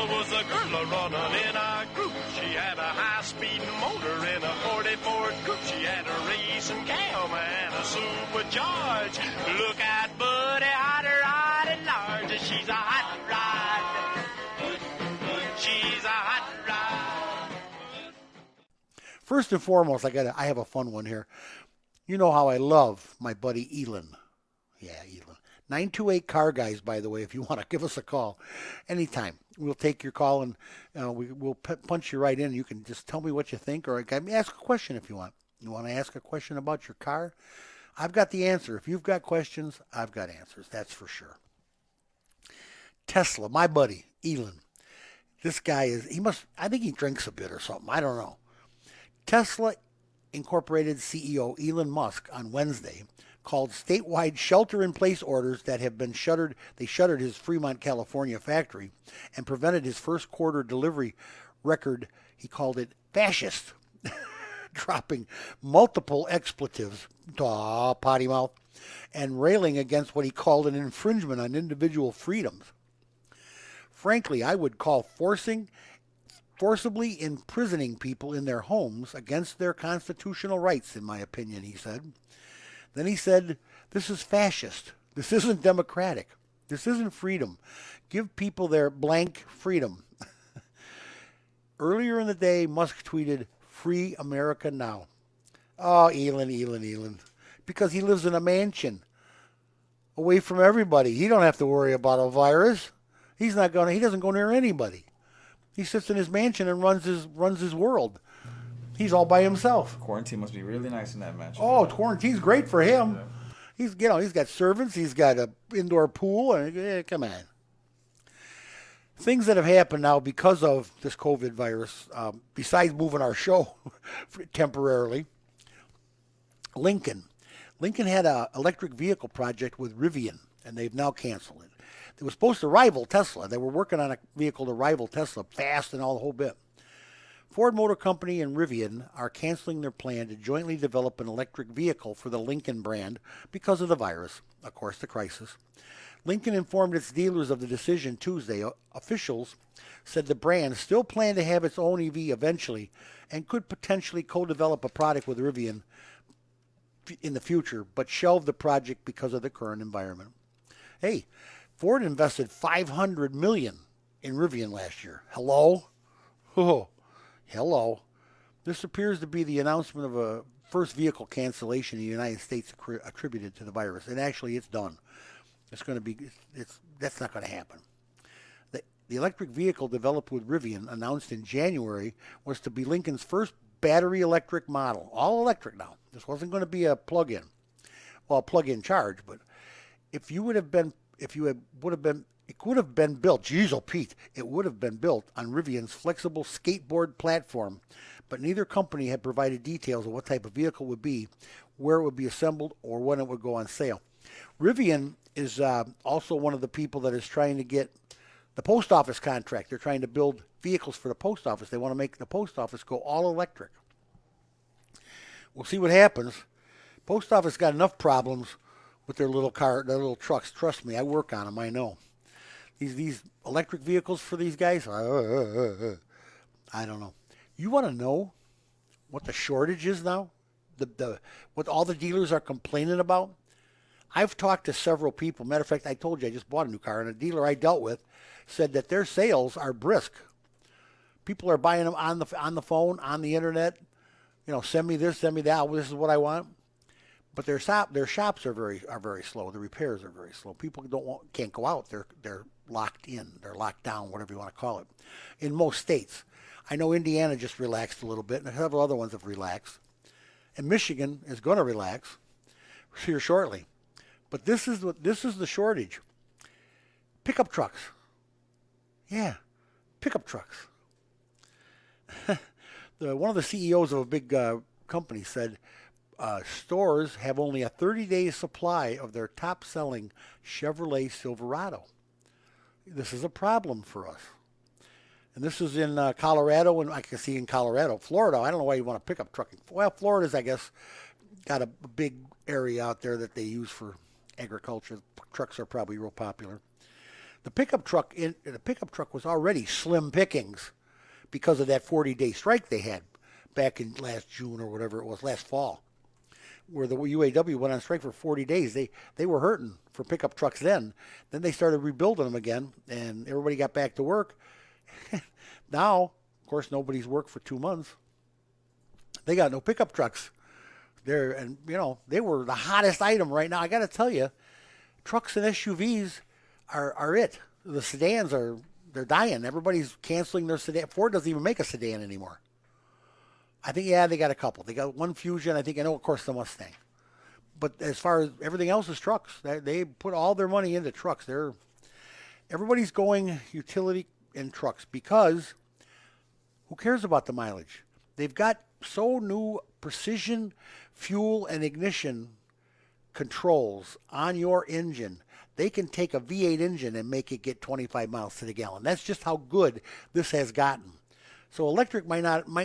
Was a girl running in a group. She had a high-speed motor in a 40 Ford coupe. She had a racing cam and a Super George. Look at Buddy, hot rod and large. She's a hot rod. She's a hot rod. First and foremost, I have a fun one here. You know how I love my buddy Elon. Yeah, Elon. 928 Car Guys, by the way, if you want to give us a call anytime. We'll take your call and we'll punch you right in. You can just tell me what you think or ask a question if you want. You want to ask a question about your car? I've got the answer. If you've got questions, I've got answers. That's for sure. Tesla, my buddy, Elon. This guy I think he drinks a bit or something. I don't know. Tesla Incorporated CEO Elon Musk on Wednesday called statewide shelter-in-place orders that have been shuttered. They shuttered his Fremont, California factory and prevented his first quarter delivery record. He called it fascist, dropping multiple expletives, potty mouth, and railing against what he called an infringement on individual freedoms. Frankly, I would call forcibly imprisoning people in their homes against their constitutional rights, in my opinion, he said. Then he said, this is fascist. This isn't democratic. This isn't freedom. Give people their blank freedom. Earlier in the day, Musk tweeted, "Free America now." Oh, Elon. Because he lives in a mansion away from everybody. He don't have to worry about a virus. He doesn't go near anybody. He sits in his mansion and runs his world. He's all by himself. Quarantine must be really nice in that mansion. Oh, quarantine's great for him. Yeah. He's got servants. He's got an indoor pool. Come on. Things that have happened now because of this COVID virus, besides moving our show temporarily, Lincoln had an electric vehicle project with Rivian, and they've now canceled it. They were supposed to rival Tesla. They were working on a vehicle to rival Tesla, fast and all the whole bit. Ford Motor Company and Rivian are canceling their plan to jointly develop an electric vehicle for the Lincoln brand because of the virus, of course, the crisis. Lincoln informed its dealers of the decision Tuesday. Officials said the brand still planned to have its own EV eventually and could potentially co-develop a product with Rivian in the future, but shelved the project because of the current environment. Hey, Ford invested $500 million in Rivian last year. Hello? Oh. Hello. This appears to be the announcement of a first vehicle cancellation in the United States attributed to the virus. And actually, it's done. That's not going to happen. The electric vehicle developed with Rivian, announced in January, was to be Lincoln's first battery electric model. All electric now. This wasn't going to be a plug-in. Well, a plug-in charge, but it would have been built, geez, oh Pete, it would have been built on Rivian's flexible skateboard platform, but neither company had provided details of what type of vehicle it would be, where it would be assembled, or when it would go on sale. Rivian is also one of the people that is trying to get the post office contract. They're trying to build vehicles for the post office. They want to make the post office go all electric. We'll see what happens. Post office got enough problems with their little trucks. Trust me, I work on them. I know. These electric vehicles for these guys, I don't know. You want to know what the shortage is now? What all the dealers are complaining about? I've talked to several people. Matter of fact, I told you I just bought a new car, and a dealer I dealt with said that their sales are brisk. People are buying them on the phone, on the internet. Send me this, send me that. This is what I want. But their shops are very slow. The repairs are very slow. People can't go out. They're locked in. They're locked down, whatever you want to call it. In most states, I know Indiana just relaxed a little bit, and several other ones have relaxed. And Michigan is going to relax here shortly. But this is the shortage. Pickup trucks. Yeah, pickup trucks. One of the CEOs of a big company said stores have only a 30-day supply of their top-selling Chevrolet Silverado. This is a problem for us. And this is in Colorado, and I can see in Colorado. Florida, I don't know why you want a pickup truck. Well, Florida's, I guess, got a big area out there that they use for agriculture. Trucks are probably real popular. The pickup truck was already slim pickings because of that 40-day strike they had back in last June or whatever it was, last fall, where the UAW went on strike for 40 days. They were hurting for pickup trucks then. Then they started rebuilding them again, and everybody got back to work. Now, of course, nobody's worked for 2 months. They got no pickup trucks there, and they were the hottest item right now. I got to tell you, trucks and SUVs are it. The sedans they're dying. Everybody's canceling their sedan. Ford doesn't even make a sedan anymore. I think, they got a couple. They got one Fusion, I think, of course, the Mustang. But as far as everything else is trucks. They put all their money into trucks. Everybody's going utility in trucks because who cares about the mileage? They've got new precision fuel and ignition controls on your engine. They can take a V8 engine and make it get 25 miles to the gallon. That's just how good this has gotten. So electric might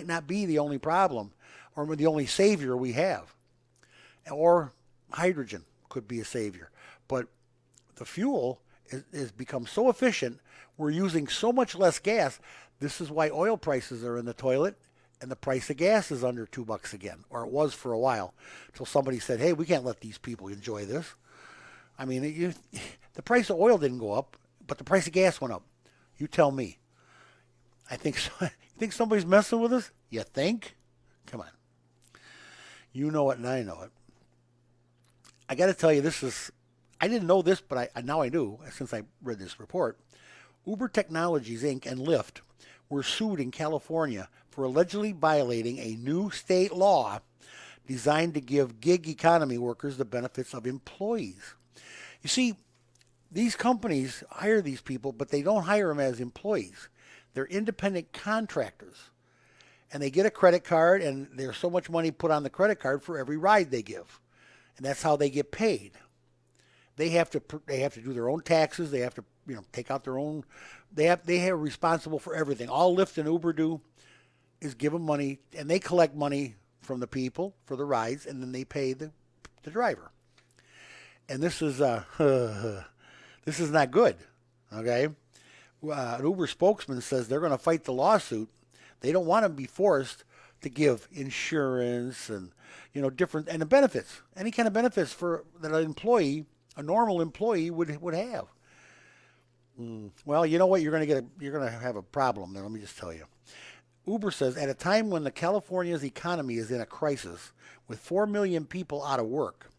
not be the only problem or the only savior we have. Or hydrogen could be a savior. But the fuel has become so efficient, we're using so much less gas. This is why oil prices are in the toilet and the price of gas is under $2 again, or it was for a while, until somebody said, hey, we can't let these people enjoy this. I mean, the price of oil didn't go up, but the price of gas went up. You tell me. I think so. You think somebody's messing with us? You think? Come on. You know it and I know it. I got to tell you, I didn't know this, but now I do, since I read this report. Uber Technologies, Inc. and Lyft were sued in California for allegedly violating a new state law designed to give gig economy workers the benefits of employees. You see, these companies hire these people, but they don't hire them as employees. They're independent contractors. And they get a credit card, and there's so much money put on the credit card for every ride they give. And that's how they get paid. They have to do their own taxes. They have to take out their own. They are responsible for everything. All Lyft and Uber do is give them money, and they collect money from the people for the rides, and then they pay the driver. And this is this is not good. Okay, an Uber spokesman says they're going to fight the lawsuit. They don't want to be forced to give insurance and different and the benefits, any kind of benefits for that an employee, a normal employee would have. Well, you know what? You're going to have a problem there. Let me just tell you. Uber says at a time when California's economy is in a crisis with 4 million people out of work,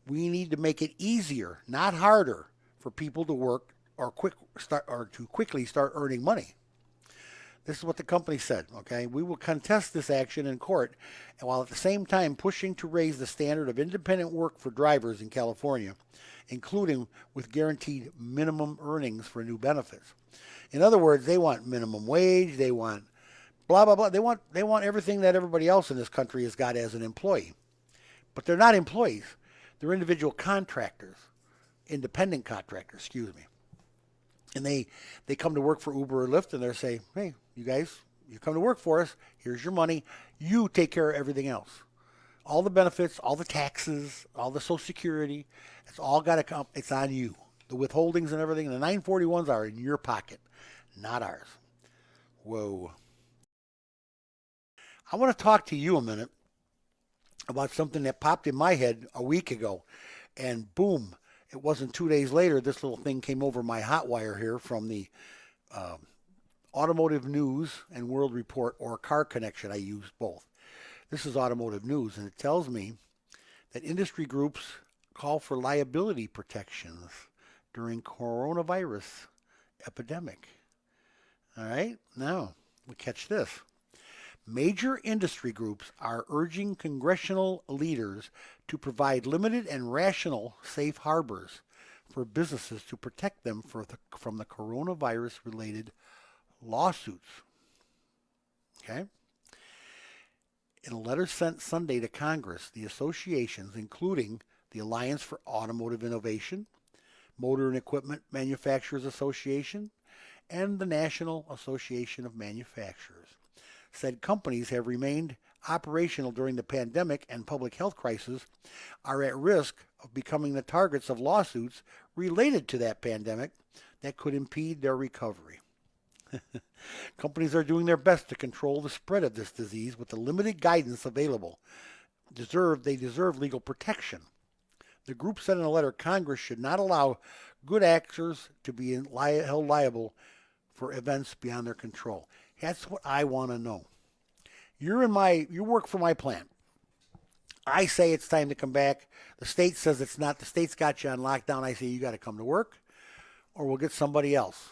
we need to make it easier, not harder, for people to work or to quickly start earning money. This is what the company said, okay? We will contest this action in court, and while at the same time pushing to raise the standard of independent work for drivers in California, including with guaranteed minimum earnings for new benefits. In other words, they want minimum wage, they want blah, blah, blah. They want everything that everybody else in this country has got as an employee. But they're not employees. They're individual contractors, independent contractors, excuse me. And they come to work for Uber or Lyft, and they say, hey, you guys, you come to work for us. Here's your money. You take care of everything else. All the benefits, all the taxes, all the Social Security, it's all got to come. It's on you. The withholdings and everything, the 941s are in your pocket, not ours. Whoa. I want to talk to you a minute about something that popped in my head a week ago, and boom. It wasn't 2 days later, this little thing came over my hot wire here from the Automotive News and World Report, or Car Connection. I use both. This is Automotive News, and it tells me that industry groups call for liability protections during coronavirus epidemic. All right, now we catch this. Major industry groups are urging congressional leaders to provide limited and rational safe harbors for businesses to protect them from the coronavirus-related lawsuits. Okay? In a letter sent Sunday to Congress, the associations, including the Alliance for Automotive Innovation, Motor and Equipment Manufacturers Association, and the National Association of Manufacturers, said companies have remained operational during the pandemic and public health crisis are at risk of becoming the targets of lawsuits related to that pandemic that could impede their recovery. Companies are doing their best to control the spread of this disease with the limited guidance available. They deserve legal protection. The group said in a letter Congress should not allow good actors to be held liable for events beyond their control. That's what I want to know. You work for my plant. I say it's time to come back. The state says it's not. The state's got you on lockdown. I say you got to come to work or we'll get somebody else.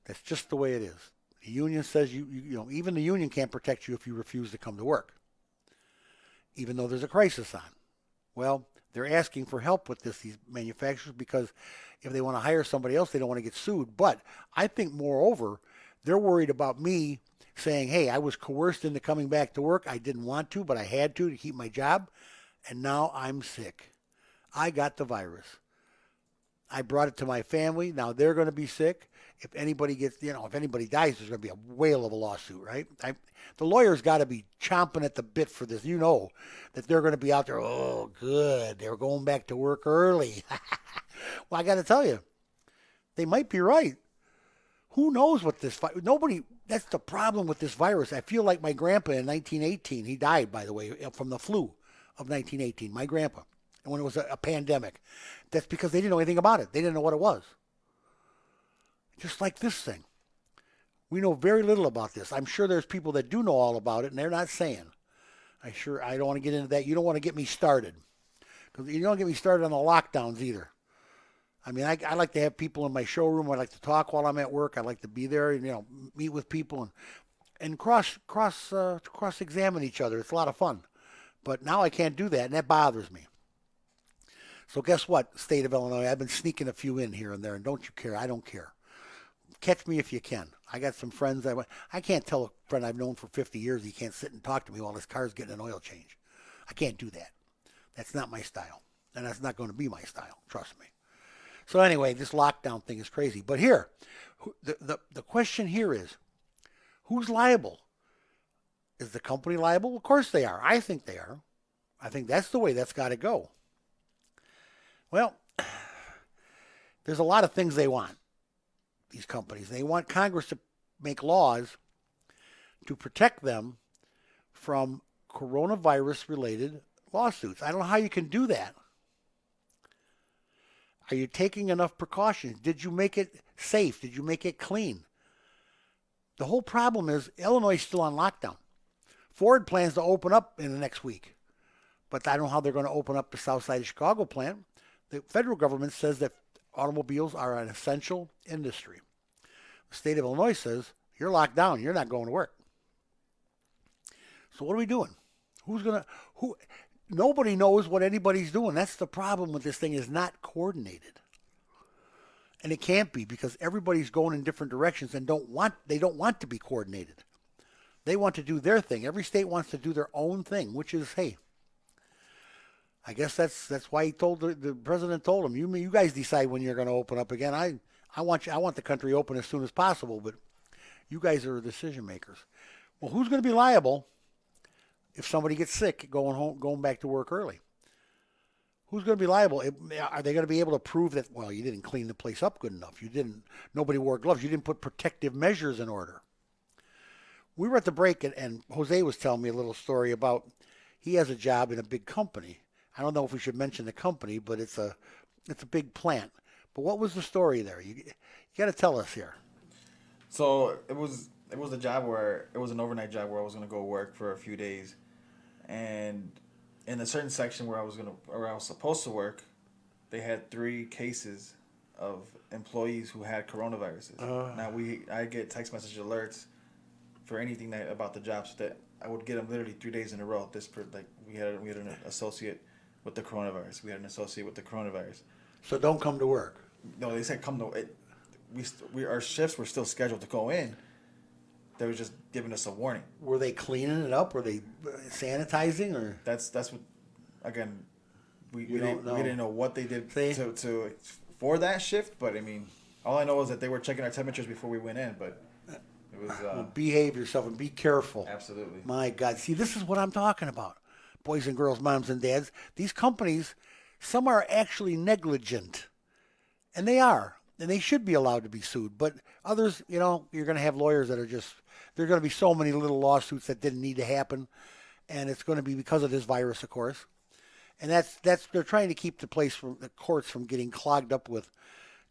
That's just the way it is. The union says even the union can't protect you if you refuse to come to work, even though there's a crisis on. Well, they're asking for help with this, these manufacturers, because if they want to hire somebody else, they don't want to get sued. But I think, moreover, they're worried about me saying, hey, I was coerced into coming back to work. I didn't want to, but I had to keep my job. And now I'm sick. I got the virus. I brought it to my family. Now they're going to be sick. If anybody if anybody dies, there's going to be a whale of a lawsuit, right? The lawyers got to be chomping at the bit for this. You know that they're going to be out there, oh, good. They're going back to work early. Well, I got to tell you, they might be right. Who knows what that's the problem with this virus. I feel like my grandpa in 1918, he died, by the way, from the flu of 1918, my grandpa, and when it was a pandemic. That's because they didn't know anything about it. They didn't know what it was. Just like this thing. We know very little about this. I'm sure there's people that do know all about it, and they're not saying. I don't want to get into that. You don't want to get me started. Because you don't get me started on the lockdowns either. I mean, I like to have people in my showroom. I like to talk while I'm at work. I like to be there and, meet with people and cross-examine each other. It's a lot of fun. But now I can't do that, and that bothers me. So guess what, state of Illinois? I've been sneaking a few in here and there, and don't you care? I don't care. Catch me if you can. I got some friends. I can't tell a friend I've known for 50 years he can't sit and talk to me while his car's getting an oil change. I can't do that. That's not my style. And that's not going to be my style. Trust me. So anyway, this lockdown thing is crazy. But here, the question here is, who's liable? Is the company liable? Of course they are. I think they are. I think that's the way that's got to go. Well, there's a lot of things they want. These companies. They want Congress to make laws to protect them from coronavirus-related lawsuits. I don't know how you can do that. Are you taking enough precautions? Did you make it safe? Did you make it clean? The whole problem is Illinois is still on lockdown. Ford plans to open up in the next week, but I don't know how they're going to open up the south side of Chicago plant. The federal government says that automobiles are an essential industry. The state of Illinois says, you're locked down. You're not going to work. So what are we doing? Nobody knows what anybody's doing. That's the problem with this thing, is not coordinated. And it can't be, because everybody's going in different directions and they don't want to be coordinated. They want to do their thing. Every state wants to do their own thing, which is, hey, I guess that's why the president told him, you guys decide when you're going to open up again. I want the country open as soon as possible, but you guys are the decision makers. Well, who's going to be liable if somebody gets sick going back to work early? Who's going to be liable? Are they going to be able to prove that, well, you didn't clean the place up good enough? Nobody wore gloves. You didn't put protective measures in order. We were at the break, and Jose was telling me a little story about, he has a job in a big company. I don't know if we should mention the company, but it's a big plant. But what was the story there? You got to tell us here. So it was a job where it was an overnight job where I was going to go work for a few days, and in a certain section where I was supposed to work, they had 3 cases of employees who had coronaviruses. Now I get text message alerts for anything about the jobs that I would get them literally 3 days in a row. We had an associate with the coronavirus. We had an associate with the coronavirus. So don't come to work. No, they said come to. Our shifts were still scheduled to go in. They were just giving us a warning. Were they cleaning it up? Were they sanitizing? Or that's what. Again, we didn't know what they did for that shift. But I mean, all I know is that they were checking our temperatures before we went in. But it It was Well, behave yourself and be careful. absolutely. My God. See, this is what I'm talking about. Boys and girls, moms and dads. These companies, some are actually negligent. And they are. And they should be allowed to be sued. But others, you're going to have lawyers that are just, there are going to be so many little lawsuits that didn't need to happen. And it's going to be because of this virus, of course. And that's they're trying to keep the courts from getting clogged up with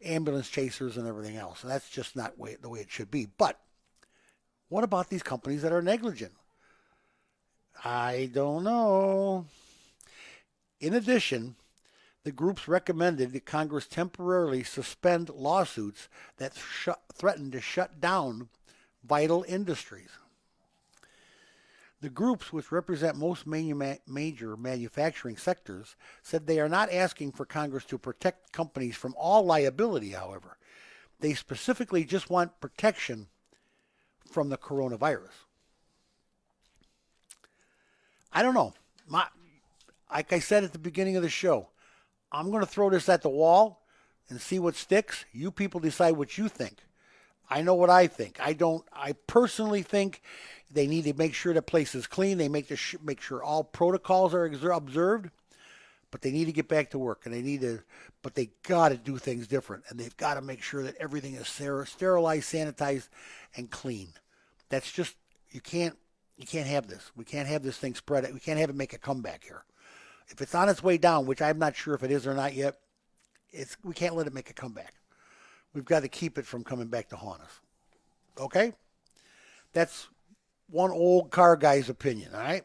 ambulance chasers and everything else. And that's just not the way it should be. But what about these companies that are negligent? I don't know. In addition, the groups recommended that Congress temporarily suspend lawsuits that threaten to shut down vital industries. The groups, which represent most major manufacturing sectors, said they are not asking for Congress to protect companies from all liability, however. They specifically just want protection from the coronavirus. I don't know. Like I said at the beginning of the show, I'm going to throw this at the wall and see what sticks. You people decide what you think. I know what I think. I personally think they need to make sure the place is clean. They make sure all protocols are observed, but they need to get back to work, and but they got to do things different, and they've got to make sure that everything is sterilized, sanitized, and clean. That's just, you can't have this. We can't have this thing spread. We can't have it make a comeback here. If it's on its way down, which I'm not sure if it is or not yet, we can't let it make a comeback. We've got to keep it from coming back to haunt us. Okay? That's one old car guy's opinion, all right?